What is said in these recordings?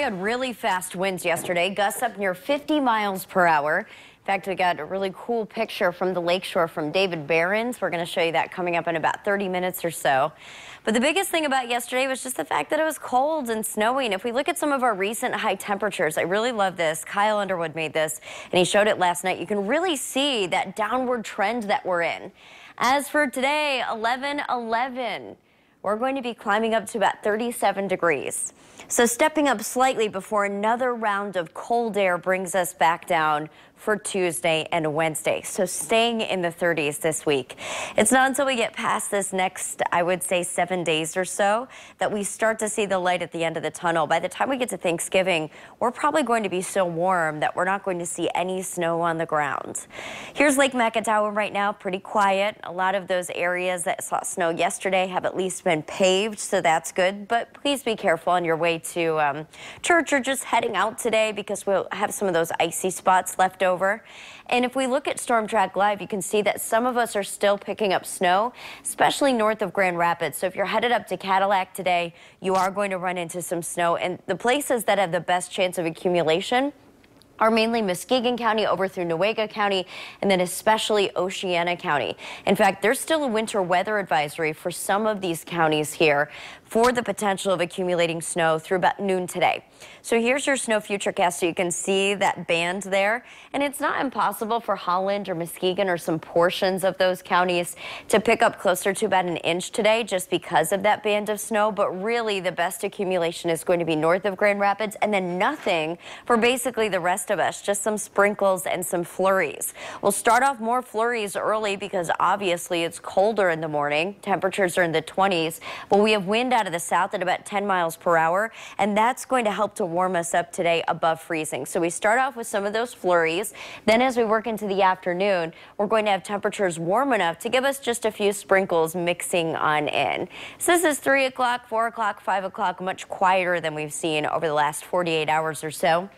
We had really fast winds yesterday, gusts up near 50 miles per hour. In fact, we got a really cool picture from the lakeshore from David Barron's. We're going to show you that coming up in about 30 minutes or so. But the biggest thing about yesterday was just the fact that it was cold and snowy. And if we look at some of our recent high temperatures, I really love this. Kyle Underwood made this, and he showed it last night. You can really see that downward trend that we're in. As for today, 11/11. We're going to be climbing up to about 37 degrees. So stepping up slightly before another round of cold air brings us back down for Tuesday and Wednesday. So staying in the 30s this week. It's not until we get past this next, I would say, 7 days or so that we start to see the light at the end of the tunnel. By the time we get to Thanksgiving, we're probably going to be so warm that we're not going to see any snow on the ground. Here's Lake Macatawa right now, pretty quiet. A lot of those areas that saw snow yesterday have at least been paved, so that's good. But please be careful on your way to church or just heading out today, because we'll have some of those icy spots left over. And if we look at Storm Track Live, you can see that some of us are still picking up snow, especially north of Grand Rapids. So if you're headed up to Cadillac today, you are going to run into some snow. And the places that have the best chance of accumulation are mainly Muskegon County over through Newaygo County, and then especially Oceana County. In fact, there's still a winter weather advisory for some of these counties here for the potential of accumulating snow through about noon today. So here's your snow futurecast, so you can see that band there. And it's not impossible for Holland or Muskegon or some portions of those counties to pick up closer to about an inch today just because of that band of snow. But really, the best accumulation is going to be north of Grand Rapids, and then nothing for basically the rest of us, just some sprinkles and some flurries. We'll start off more flurries early because obviously it's colder in the morning. Temperatures are in the 20s, but we have wind out of the south at about 10 miles per hour, and that's going to help to warm us up today above freezing. So we start off with some of those flurries. Then as we work into the afternoon, we're going to have temperatures warm enough to give us just a few sprinkles mixing on in. So this is 3 o'clock, 4 o'clock, 5 o'clock, much quieter than we've seen over the last 48 hours or so.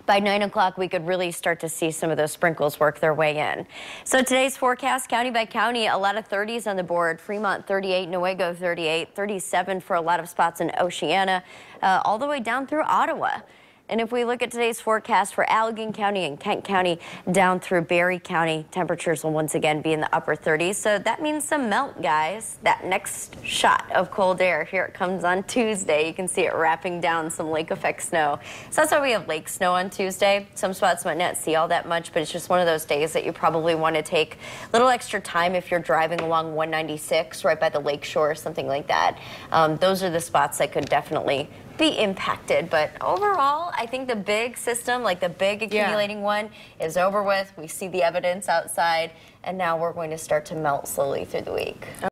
By 9 o'clock, we could really start to see some of those sprinkles work their way in. So today's forecast, county by county, a lot of 30s on the board. Fremont 38, Newaygo 38, 37 for a lot of spots in Oceana, all the way down through Ottawa. And if we look at today's forecast for Allegan County and Kent County down through Barry County, temperatures will once again be in the upper 30s. So that means some melt, guys. That next shot of cold air, here it comes on Tuesday. You can see it wrapping down some lake effect snow. So that's why we have lake snow on Tuesday. Some spots might not see all that much, but it's just one of those days that you probably want to take a little extra time if you're driving along 196 right by the lake shore or something like that. Those are the spots that could definitely be impacted. But overall, I think the big system, like the big accumulating one, is over with. We see the evidence outside, and now we're going to start to melt slowly through the week.